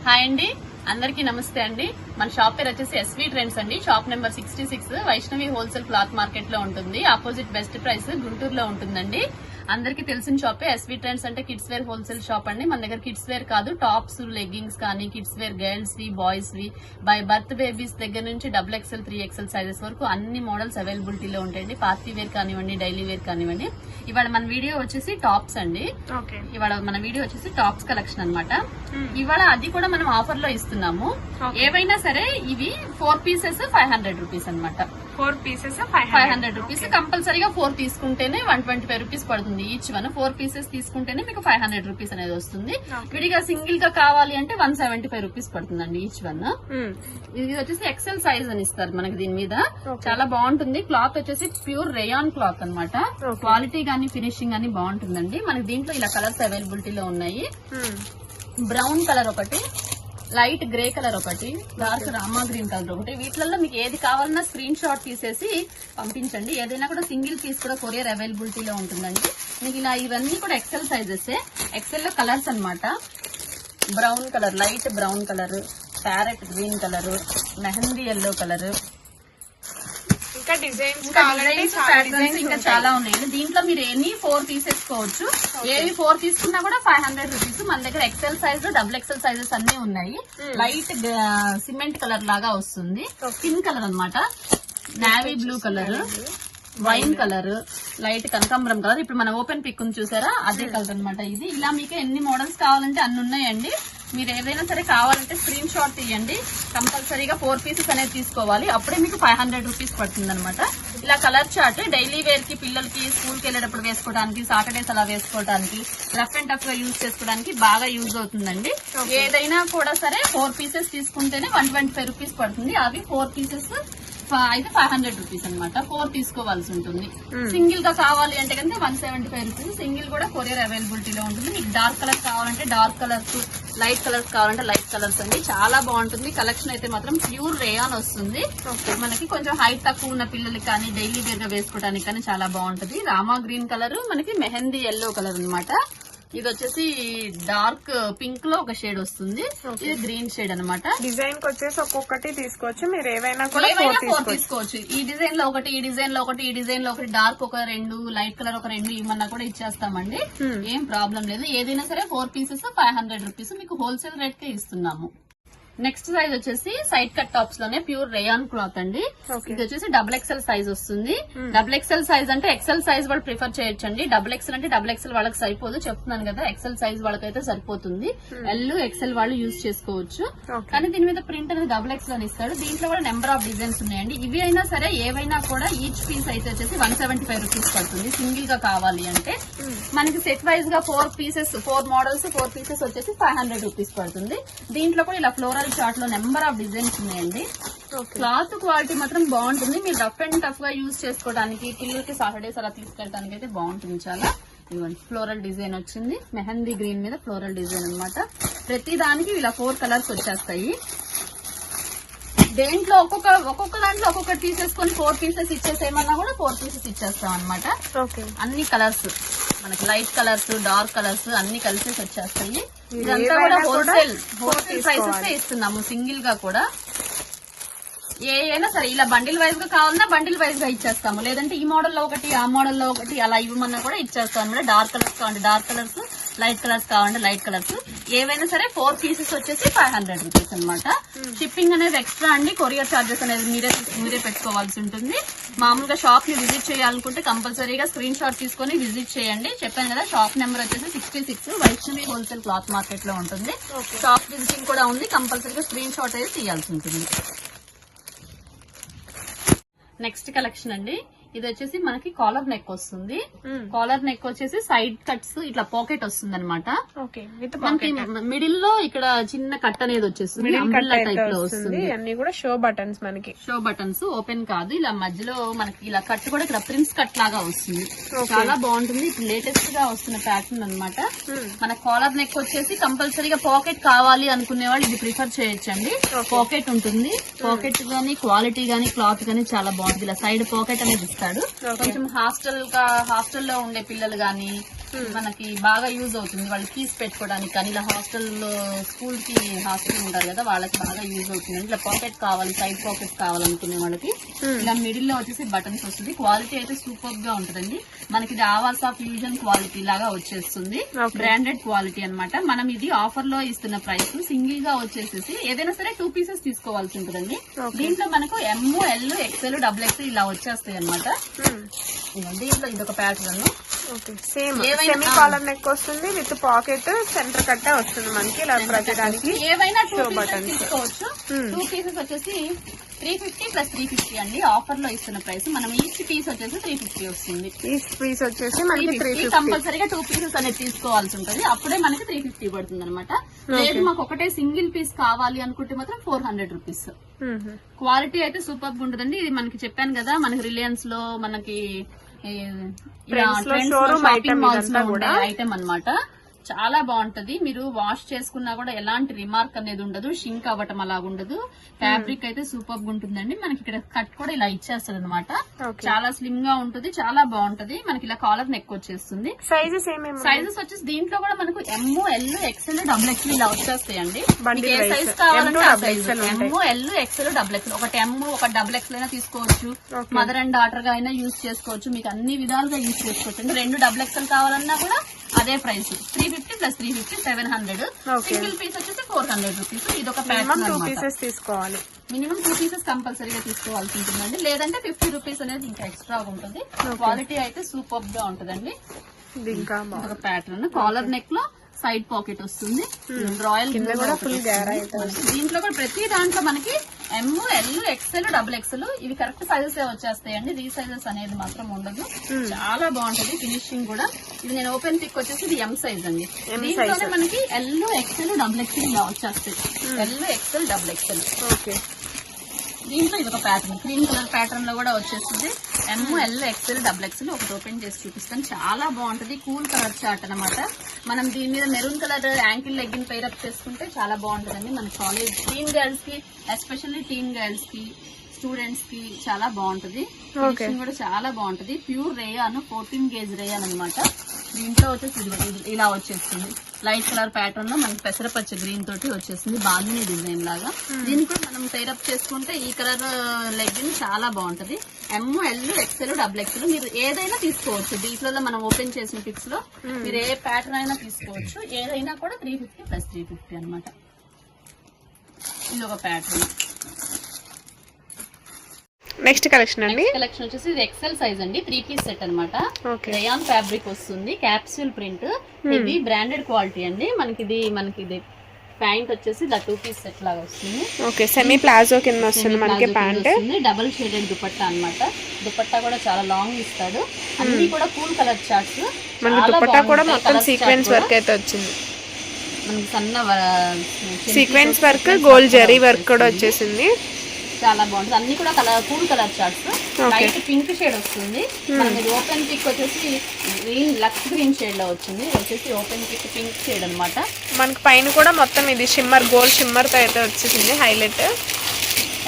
Hi అండి, అందరికీ నమస్తే అండి. మన షాప్ పేరు వచ్చేసి ఎస్వి ట్రెండ్స్ అండి. Shop number 66 Vaishnavi wholesale cloth market లో ఉంటుంది. ఆపోజిట్ బెస్ట్ ప్రైస్ గుంటూరులో ఉంటుందండి. అందరికీ తెలిసిన షాపే. ఎస్వి ట్రెండ్స్ అంటే కిడ్స్ వేర్ హోల్సేల్ షాప్ అండి. మన దగ్గర కిడ్స్ వేర్ కాదు, టాప్స్, లెగ్గింగ్స్ కానీ కిడ్స్ వేర్ గర్ల్స్ వి, బాయ్స్ వి, బై బర్త్ బేబీస్ దగ్గర నుంచి XXL 3XL సైజెస్ వరకు అన్ని మోడల్స్ అవైలబిలిటీలో ఉంటాయండి. పార్టీ వేర్ కానివ్వండి, డైలీ వేర్ కానివ్వండి. ఇవాళ మన వీడియో వచ్చేసి టాప్స్ అండి. ఇవాళ మన వీడియో వచ్చేసి టాప్స్ కలెక్షన్ అన్నమాట. ఇవాళ అది కూడా మనం ఆఫర్ లో ఇస్తున్నాము. ఏవైనా సరే ఇవి 4 పీసెస్ 500 రూపీస్ అనమాట. 4 పీసెస్ 500 రూపీస్. కంపల్సరీగా 4 తీసుకుంటేనే 125 రూపీస్ పడుతుంది ఈచ్ వన్. 4 పీసెస్ తీసుకుంటేనే మీకు 500 రూపీస్ అనేది వస్తుంది. విడిగా సింగిల్ గా కావాలి అంటే 175 రూపీస్ పడుతుందండి ఈచ్ వన్. ఇది వచ్చేసి ఎక్సెల్ సైజ్ అని ఇస్తారు మనకి. దీని మీద చాలా బాగుంటుంది. క్లాత్ వచ్చేసి ప్యూర్ రేయాన్ క్లాత్ అనమాట. క్వాలిటీ గానీ ఫినిషింగ్ గానీ బాగుంటుందండి. మనకి దీంట్లో ఇలా కలర్స్ అవైలబిలిటీలో ఉన్నాయి. బ్రౌన్ కలర్ ఒకటి, లైట్ గ్రే కలర్ ఒకటి, డార్క్ రామా గ్రీన్ కలర్ ఒకటి. వీటిలలో మీకు ఏది కావాలన్నా స్క్రీన్ షాట్ తీసేసి పంపించండి. ఏదైనా కూడా సింగిల్ పీస్ కూడా కొరియర్ అవైలబిలిటీలో ఉంటుందండి. మీకు ఇలా ఇవన్నీ కూడా ఎక్సెల్ సైజెస్. ఎక్సెల్ లో కలర్స్ అన్నమాట. Brown colour, light brown colour, parrot green colour, mehndi yellow colour, ఇంకా డిజైన్స్ ప్యాటర్న్స్ ఇంకా చాలా ఉన్నాయి. దీంట్లో మీరు ఎనీ 4 తీసేసుకోవచ్చు. ఏవి 4 తీసుకున్నా కూడా 500 రూపీస్. మన దగ్గర ఎక్సెల్ సైజ్, XXL సైజెస్ అన్ని ఉన్నాయి. లైట్ సిమెంట్ కలర్ లాగా వస్తుంది. స్కిన్ కలర్ అన్నమాట. Navy blue colour, wine colour, light కనకాంబరం కలర్. ఇప్పుడు మన ఓపెన్ పిక్ ఉంది చూసారా, అదే కలర్ అనమాట. ఇది ఇలా మీకు ఎన్ని మోడల్స్ కావాలంటే అన్ని ఉన్నాయండి. మీరు ఏదైనా సరే కావాలంటే స్క్రీన్ షాట్ తీయండి. కంపల్సరీగా 4 పీసెస్ అనేది తీసుకోవాలి. అప్పుడే మీకు 500 రూపీస్ పడుతుంది అనమాట. ఇలా కలర్ చార్ట్ డైలీ వేర్ కి, పిల్లలకి స్కూల్ కి వెళ్ళేటప్పుడు వేసుకోవడానికి, సాటర్డేస్ అలా వేసుకోవడానికి, రఫ్ అండ్ టఫ్ గా యూజ్ చేసుకోవడానికి బాగా యూజ్ అవుతుందండి. ఏదైనా కూడా సరే 4 పీసెస్ తీసుకుంటేనే 125 రూపీస్ పడుతుంది. అవి 4 పీసెస్ అయితే 500 రూపీస్ అనమాట. 4 తీసుకోవాల్సి ఉంటుంది. సింగిల్ గా కావాలి అంటే కనుక 175 రూపీస్. సింగిల్ కూడా కొరియర్ అవైలబిలిటీలో ఉంటుంది. మీకు డార్క్ కలర్స్ కావాలంటే డార్క్ కలర్స్, లైట్ కలర్స్ కావాలంటే లైట్ కలర్స్ అండి. చాలా బాగుంటుంది. కలెక్షన్ అయితే మాత్రం ప్యూర్ రేయాన్ వస్తుంది. మనకి కొంచెం హైట్ తక్కువ ఉన్న పిల్లలకి కానీ డైలీ వేర్ గా వేసుకోవడానికి కానీ చాలా బాగుంటది. రామా గ్రీన్ కలర్, మనకి మెహందీ ఎల్లో కలర్ అనమాట. ఇది వచ్చేసి డార్క్ పింక్ లో ఒక షేడ్ వస్తుంది. ఇది గ్రీన్ షేడ్ అనమాట. డిజైన్ కి వచ్చేసి ఒక్కొక్కటి తీసుకోవచ్చు. మీరు ఏవైనా కూడా 4 తీసుకోవచ్చు. ఈ డిజైన్ లో ఒకటి, ఈ డిజైన్ లో ఒకటి, ఈ డిజైన్ లో ఒకటి, డార్క్ ఒక 2, లైట్ కలర్ ఒక 2 ఇవన్నా కూడా ఇచ్చేస్తామండి. ఏం ప్రాబ్లం లేదు. ఏదైనా సరే 4 పీసెస్ 500 రూపీస్ మీకు హోల్సేల్ రేట్ కే ఇస్తున్నాము. నెక్స్ట్ సైజ్ వచ్చేసి సైడ్ కట్ టాప్స్ లోనే ప్యూర్ రేయాన్ క్లాత్ అండి. ఇది వచ్చేసి XXL సైజ్ వస్తుంది. XXL సైజ్ అంటే ఎక్సెల్ సైజ్ వాళ్ళు ప్రిఫర్ చేయొచ్చండి. XXL అంటే XXL వాళ్ళకి సరిపోదు, చెప్తున్నాను కదా. ఎక్సెల్ సైజ్ వాళ్ళకైతే సరిపోతుంది. ఎల్, XL వాళ్ళు యూజ్ చేసుకోవచ్చు. కానీ దీని మీద ప్రింట్ అనేది XXL అని ఇస్తాడు. దీంట్లో కూడా నెంబర్ ఆఫ్ డిజైన్స్ ఉన్నాయండి. ఇవి అయినా సరే ఏవైనా కూడా ఈచ్ పీస్ అయితే వచ్చేసి 175 రూపీస్ పడుతుంది. సింగిల్ గా కావాలి అంటే మనకి సెట్ వైజ్ గా 4 పీసెస్, 4 మోడల్స్, 4 పీసెస్ వచ్చేసి 500 రూపీస్ పడుతుంది. దీంట్లో కూడా ఇలా ఫ్లోరల్ చార్ట్ లో నెంబర్ ఆఫ్ డిజైన్స్ ఉన్నాయండి. క్లాత్ క్వాలిటీ మాత్రం బాగుంటుంది. మీరు రఫ్ అండ్ టఫ్ గా యూజ్ చేసుకోవడానికి, పిల్లలకి సాటర్డేస్ అలా తీసుకెళ్ళడానికి అయితే బాగుంటుంది చాలా. ఇవ్వండి, ఫ్లోరల్ డిజైన్ వచ్చింది. మెహందీ గ్రీన్ మీద ఫ్లోరల్ డిజైన్ అనమాట. ప్రతి దానికి ఇలా 4 కలర్స్ వచ్చేస్తాయి. దేంట్లో ఒక్కొక్క దాంట్లో ఒక్కొక్కటి తీసేసుకొని 4 పీసెస్ ఇచ్చేసేమన్నా కూడా 4 పీసెస్ ఇచ్చేస్తాం అనమాట. అన్ని కలర్స్ మనకి లైట్ కలర్స్, డార్క్ కలర్స్ అన్ని కలిసి వచ్చేస్తాయి. ఇదంతా కూడా హోల్సేల్ ప్రైసెస్ ఇస్తున్నాము. సింగిల్ గా కూడా ఏదైనా సరే ఇలా బండిల్ వైజ్ గా కావాలన్నా బండిల్ వైజ్ గా ఇచ్చేస్తాము. లేదంటే ఈ మోడల్ లో ఒకటి, ఆ మోడల్ లో ఒకటి అలా ఇవ్వమన్నా కూడా ఇచ్చేస్తాం అనమాట. డార్క్ కలర్స్ కావాలంటే డార్క్ కలర్స్, లైట్ కలర్స్ కావాలంటే లైట్ కలర్స్. ఏవైనా సరే 4 పీసెస్ వచ్చేసి 500 రూపీస్ అనమాట. షిప్పింగ్ అనేది ఎక్స్ట్రా అండి. కొరియర్ చార్జెస్ అనేది మీరే పెట్టుకోవాల్సి ఉంటుంది. మామూలుగా షాప్ ని విజిట్ చేయాలనుకుంటే కంపల్సరీగా స్క్రీన్ షాట్ తీసుకొని విజిట్ చేయండి. చెప్పాను కదా, షాప్ నెంబర్ వచ్చేసి 66 వైష్ణవి హోల్సేల్ క్లాత్ మార్కెట్ లో ఉంటుంది. షాప్ విజిటింగ్ కూడా ఉంది. కంపల్సరీగా స్క్రీన్ షాట్ అయితే తీయాల్సి ఉంటుంది. నెక్స్ట్ కలెక్షన్ అండి. ఇది వచ్చేసి మనకి కాలర్ నెక్ వస్తుంది. కాలర్ నెక్ వచ్చేసి సైడ్ కట్స్ ఇట్లా పాకెట్ వస్తుంది అనమాట. మనకి మిడిల్ లో ఇక్కడ చిన్న కట్ అనేది వచ్చేస్తుంది. అంబ్రెల్లా టైప్ లో వస్తుంది. అన్ని కూడా షో బటన్స్, మనకి షో బటన్స్, ఓపెన్ కాదు. ఇలా మధ్యలో మనకి ఇలా కట్ కూడా ఇక్కడ ప్రిన్స్ కట్ లాగా వస్తుంది. చాలా బాగుంటుంది. ఇప్పుడు లేటెస్ట్ గా వస్తున్న ప్యాటర్న్ అనమాట. మన కాలర్ నెక్ వచ్చేసి కంపల్సరీగా పాకెట్ కావాలి అనుకునే వాళ్ళు ఇది ప్రిఫర్ చేయొచ్చండి. పాకెట్ ఉంటుంది. పాకెట్ గానీ, క్వాలిటీ గానీ, క్లాత్ గానీ చాలా బాగుంటుంది. ఇలా సైడ్ పాకెట్ అనేది ఇస్తాడు. కొంచెం హాస్టల్లో ఉండే పిల్లలు గానీ, మనకి బాగా యూజ్ అవుతుంది. వాళ్ళు కీస్ పెట్టుకోవడానికి కానీ ఇలా స్కూల్ కి హాస్టల్ ఉంటారు కదా, వాళ్ళకి బాగా యూజ్ అవుతుంది. ఇట్లా పాకెట్ కావాలి, సైడ్ పాకెట్ కావాలనుకునే వాళ్ళకి ఇలా మిడిల్ లో వచ్చేసి బటన్స్ వస్తుంది. క్వాలిటీ అయితే సూపర్ గా ఉంటుందండి. మనకి ఇది ఆవాసా ఫ్యూజన్ క్వాలిటీ లాగా వచ్చేస్తుంది. బ్రాండెడ్ క్వాలిటీ అన్నమాట. మనం ఇది ఆఫర్ లో ఇస్తున్న ప్రైస్ సింగిల్ గా వచ్చేసేసి ఏదైనా సరే 2 పీసెస్ తీసుకోవాల్సి ఉంటుందండి. దీంట్లో మనకు ఎమ్, ఎల్, ఎక్స్ఎల్, డబుల్ ఎక్స్ ఇలా వచ్చేస్తాయి అన్నమాట. దీంట్లో ఇదొక pattern same semi collar neck వస్తుంది విత్ పాకెట్, సెంటర్ కట్ట వస్తుంది మనకి. ఇలా ప్రతిదానికి ఏవైనా 2 పీసెస్ తీసుకోవచ్చు. 2 పీసెస్ వచ్చేసి 350 ప్లస్ 350 అండి. ఆఫర్ లో ఇస్తున్న ప్రైస్. మనం ఈచ్ పీస్ వచ్చేసి 350 వస్తుంది. ఈచ్ పీస్ వచ్చేసి మనకి 350. కంపల్సరీగా 2 పీసెస్ అనేది తీసుకోవాల్సి ఉంటుంది. అప్పుడే మనకి 350 పడుతుంది అనమాట. లేదు మాకు ఒకటే సింగిల్ పీస్ కావాలి అనుకుంటే మాత్రం 400 రూపీస్. క్వాలిటీ అయితే సూపర్ గా ఉంటుందండి. ఇది మనకి చెప్పాను కదా, మనకి రిలయన్స్ లో మనకి షాపింగ్ మాల్స్ లో ఉండే ఐటమ్ అన్నమాట. చాలా బాగుంటది. మీరు వాష్ చేసుకున్నా కూడా ఎలాంటి రిమార్క్ అనేది ఉండదు, షింక్ అవ్వటం అలాగా ఉండదు. ఫ్యాబ్రిక్ అయితే సూపర్ గా ఉంటుందండి. మనకి ఇక్కడ కట్ కూడా ఇలా ఇచ్చేస్తుంది అనమాట. చాలా స్లిమ్ గా ఉంటుంది, చాలా బాగుంటది. మనకి ఇలా కాలర్ నెక్ వచ్చేస్తుంది. సైజెస్ వచ్చేసి దీంట్లో కూడా మనకు ఎమ్, ఎల్, ఎక్స్ఎల్, డబుల్ ఎక్స్ఎల్ ఇలా వచ్చేస్తాయండి. ఏ సైజ్ కావాలంటే ఆ సైజ్. ఎమ్, ఎల్, ఎక్స్ఎల్, డబుల్ ఎక్స్ఎల్. ఒకటి ఎమ్, ఒక డబుల్ ఎక్స్ఎల్ అయినా తీసుకోవచ్చు. మదర్ అండ్ డాటర్ గా అయినా యూజ్ చేసుకోవచ్చు. మీకు అన్ని విధాలుగా యూజ్ చేసుకోవచ్చు. 2 డబుల్ ఎక్స్ఎల్ కావాలన్నా కూడా అదే ప్రైస్. 350 ప్లస్ 350 700. సింగిల్ పీస్ వచ్చేసి 400 రూపీస్. ఇది ఒక ప్యాటర్న్ తీసుకోవాలి. మినిమం 2 పీసెస్ కంపల్సరీగా తీసుకోవాల్సి ఉంటుందండి. లేదంటే 50 రూపీస్ అనేది ఇంకా ఎక్స్ట్రా ఉంటుంది. క్వాలిటీ అయితే సూపర్ గా ఉంటుందండి. ఒక ప్యాటర్న్ కాలర్ నెక్ లో సైడ్ పాకెట్ వస్తుంది. రాయల్ దీంట్లో కూడా ప్రతి దాంట్లో మనకి ఎమ్, ఎల్, ఎక్స్ఎల్, డబుల్ ఎక్స్ఎల్ ఇవి కరెక్ట్ సైజెస్ వచ్చేస్తాయండి. రీసైజెస్ అనేది మాత్రం ఉండదు. చాలా బాగుంటది ఫినిషింగ్ కూడా. ఇది నేను ఓపెన్ పిక్ వచ్చేసి ఇది ఎం సైజ్ అండి. దీంట్లోనే మనకి ఎల్, ఎక్స్ఎల్, డబుల్ ఎక్స్ఎల్ ఇలా వచ్చేస్తాయి. L, XL, double XL. దీంట్లో ఇది ఒక ప్యాటర్న్ క్రీమ్ కలర్ ప్యాటర్న్ లో కూడా వచ్చేస్తుంది. ఎమ్, ఎల్, ఎక్స్ఎల్, డబుల్ ఎక్స్ఎల్. ఒకటి ఓపెన్ చేసి చూపిస్తాను. చాలా బాగుంటది. కూల్ కలర్ చార్ట్ అనమాట. మనం దీని మీద maroon colour ankle legging pair up చేసుకుంటే చాలా బాగుంటుందండి. మన కాలేజ్ టీన్ గర్ల్స్ కి, ఎస్పెషల్లీ టీన్ గర్ల్స్ కి, స్టూడెంట్స్ కి చాలా బాగుంటది. ఫినిషింగ్ కూడా చాలా బాగుంటది. ప్యూర్ రేయాన్ 14 గేజ్ రేయాన్ అనమాట. దీంట్లో వచ్చేసి ఇలా వచ్చేస్తుంది. లైట్ కలర్ ప్యాటర్న్ లో మనకి పెసరపచ్చ గ్రీన్ తోటి వచ్చేసింది. బాగుంది డిజైన్ లాగా. దీన్ని కూడా మనం పేరప్ చేసుకుంటే ఈ కలర్ లెగ్గిన్ చాలా బాగుంటది. ఎమ్, ఎల్, ఎక్స్ఎల్, డబుల్ ఎక్స్ఎల్ మీరు ఏదైనా తీసుకోవచ్చు. దీంట్లో మనం ఓపెన్ చేసిన పిక్స్ లో మీరు ఏ ప్యాటర్న్ అయినా తీసుకోవచ్చు. ఏదైనా కూడా 350 ప్లస్ 350 అనమాట. ఇది ఒక ప్యాటర్న్. నెక్స్ట్ కలెక్షన్ అండి. కలెక్షన్ వచ్చేసి ఇది ఎక్సెల్ సైజ్ అండి. 3 పీస్ సెట్ అనమాట. రేయాన్ ఫ్యాబ్రిక్ వస్తుంది. Capsule print. ఇది బ్రాండెడ్ క్వాలిటీ అండి. మనకి ఇది ప్యాంట్ వచ్చేసి 2 పీస్ సెట్ లాగా వస్తుంది. ఓకే, సెమీ ప్లాజో కింద వస్తుంది మనకి ప్యాంట్. డబుల్ షేడెడ్ దుపట్టా అన్నమాట. దుపట్టా కూడా చాలా లాంగ్ ఇస్తాడు. అన్ని కూడా కూల్ కలర్ చార్ట్స్. మనకి దుపట్టా కూడా మొత్తం సీక్వెన్స్ వర్క్ అయితే వచ్చింది. మనకి సన్న sequence work, gold zari work కూడా వచ్చేసింది. చాలా బాగుంటుంది. అన్ని కూడా cool colour charts. Light pink shade వస్తుంది. మనకి ఓపెన్ పిక్ వచ్చేసి గ్రీన్, లక్స్ గ్రీన్ షేడ్ లో వచ్చింది. వచ్చేసి ఓపెన్ పిక్ పింక్ షేడ్ అనమాట. మనకి పైన కూడా మొత్తం ఇది షిమ్మర్, గోల్డ్ షిమ్మర్ తో అయితే వచ్చేసింది highlight.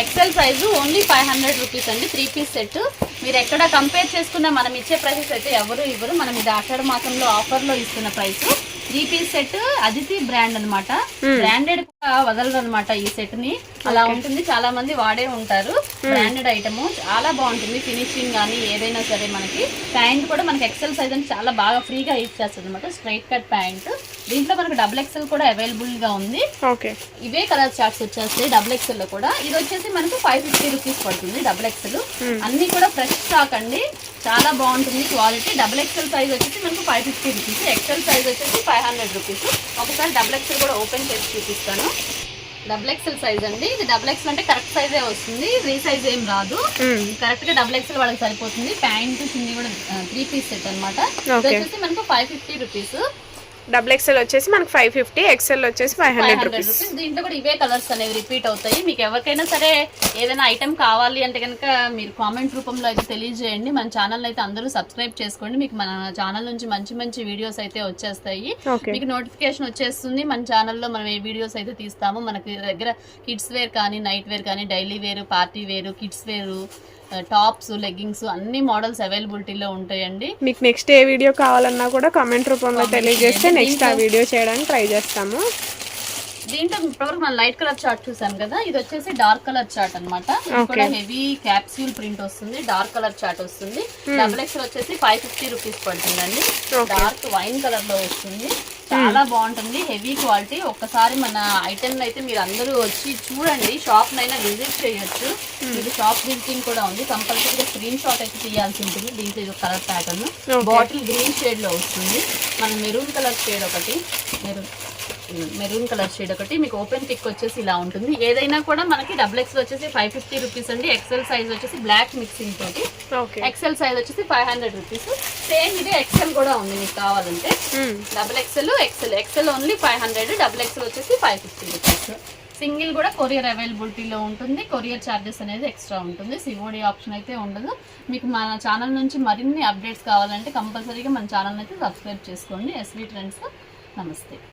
XL size only 500 rupees అండి. 3 పీస్ సెట్. మీరు ఎక్కడ కంపేర్ చేసుకున్నా మనం ఇచ్చే ప్రైసెస్ అయితే ఎవరు ఇవ్వరు. మనం ఇది ఆషాఢ మాసంలో ఆఫర్ లో ఇస్తున్న price. 3 piece set Aditi brand అనమాట. బ్రాండెడ్ వదలరు అనమాట ఈ సెట్ ని. అలా ఉంటుంది. చాలా మంది వాడే ఉంటారు. బ్రాండెడ్ ఐటమ్ చాలా బాగుంటుంది. ఫినిషింగ్ కానీ ఏదైనా సరే. మనకి ప్యాంట్ కూడా మనకి ఎక్సెల్ సైజ్ అని చాలా బాగా ఫ్రీగా ఇచ్చేస్తుంది అనమాట. Straight cut pant. దీంట్లో మనకు డబుల్ ఎక్సెల్ కూడా అవైలబుల్ గా ఉంది. ఇవే కలర్ చార్ట్స్ వచ్చేస్తాయి డబుల్ ఎక్సెల్ లో కూడా. ఇది వచ్చేసి మనకు 550 రూపీస్ పడుతుంది డబుల్ ఎక్సెల్. అన్ని కూడా ఫ్రెష్ స్టాక్ అండి. చాలా బాగుంటుంది క్వాలిటీ. డబుల్ ఎక్సెల్ సైజ్ వచ్చేసి మనకు 550 రూపీస్. ఎక్సెల్ సైజ్ వచ్చేసి 500 రూపీస్. ఒకసారి డబుల్ ఎక్సెల్ కూడా ఓపెన్ చేసి చూపిస్తాను. డబుల్ ఎక్సెల్ సైజ్ అండి. ఇది డబుల్ ఎక్సెల్ అంటే కరెక్ట్ సైజే వస్తుంది. రీసైజ్ ఏం రాదు. కరెక్ట్ గా డబుల్ ఎక్సెల్ వాళ్ళకి సరిపోతుంది. ప్యాంట్ చున్నీ కూడా 3 పీస్ సెట్ అనమాట. ఇది వచ్చేసి మనకు 550 రూపీస్. డబుల్ ఎక్స్ఎల్ వచ్చేసి మనకి 550, ఎక్స్ఎల్ వచ్చేసి 500 రూపీస్. దీంట్లో కూడా ఇవే కలర్స్ అనేవి రిపీట్ అవుతాయి. మీకు ఎవరికైనా సరే ఏదైనా ఐటమ్ కావాలి అంటే కనుక మీరు కామెంట్ రూపంలో అయితే తెలియజేయండి. మన ఛానల్ అయితే అందరూ సబ్స్క్రైబ్ చేసుకోండి. మీకు మన ఛానల్ నుంచి మంచి మంచి వీడియోస్ అయితే వచ్చేస్తాయి. మీకు నోటిఫికేషన్ వచ్చేస్తుంది. మన ఛానల్లో మనం ఏ వీడియోస్ అయితే తీస్తామో. మనకి దగ్గర కిడ్స్ వేర్ కానీ, నైట్ వేర్ కానీ, daily wear, party wear, kids wear tops, leggings అన్ని మోడల్స్ అవైలబిలిటీలో ఉంటాయండి. మీకు నెక్స్ట్ ఏ వీడియో కావాలన్నా కూడా కామెంట్ రూపంలో తెలియజేస్తే నెక్స్ట్ ఆ వీడియో చేయడానికి ట్రై చేస్తాము. దీంట్లో ఇప్పటివరకు మనం లైట్ కలర్ చార్ట్ చూసాం కదా, ఇది వచ్చేసి డార్క్ కలర్ చార్ట్ అనమాట. కూడా హెవీ క్యాప్సూల్ ప్రింట్ వస్తుంది, డార్క్ కలర్ చార్ట్ వస్తుంది. డబుల్ ఎక్స్ వచ్చేసి 550 రూపీస్ పడుతుందండి. డార్క్ వైన్ కలర్ లో వస్తుంది, చాలా బాగుంటుంది, హెవీ క్వాలిటీ. ఒక్కసారి మన ఐటమ్ అయితే మీరు అందరూ వచ్చి చూడండి, షాప్ నైనా విజిట్ చేయొచ్చు. ఇది షాప్ విజిటింగ్ కూడా ఉంది, కంపల్సరీగా స్క్రీన్ షాట్ అయితే తీయాల్సి ఉంటుంది. దీంట్లో ఇది colour pattern bottle green shade లో వస్తుంది. మన మెరూన్ కలర్ షేడ్ ఒకటి, మెరూన్ కలర్ షేడ్ ఒకటి, మీకు ఓపెన్ పిక్ వచ్చేసి ఇలా ఉంటుంది. ఏదైనా కూడా మనకి డబుల్ ఎక్స్ వచ్చేసి 550 రూపీస్ అండి. ఎక్సెల్ సైజ్ వచ్చేసి బ్లాక్ మిక్సింగ్ తోటి, ఎక్సెల్ సైజ్ వచ్చేసి 500 రూపీస్. సేమ్ ఇది ఎక్సెల్ కూడా ఉంది మీకు కావాలంటే. Double XL, XL only 500, double XL వచ్చేసి 550 రూపీస్. సింగిల్ కూడా కొరియర్ అవైలబిలిటీలో ఉంటుంది. కొరియర్ ఛార్జెస్ అనేది ఎక్స్ట్రా ఉంటుంది, సిఓడి ఆప్షన్ అయితే ఉండదు. మీకు మన ఛానల్ నుంచి మరిన్ని అప్డేట్స్ కావాలంటే కంపల్సరీగా మన ఛానల్ అయితే సబ్స్క్రైబ్ చేసుకోండి. SV trends. నమస్తే.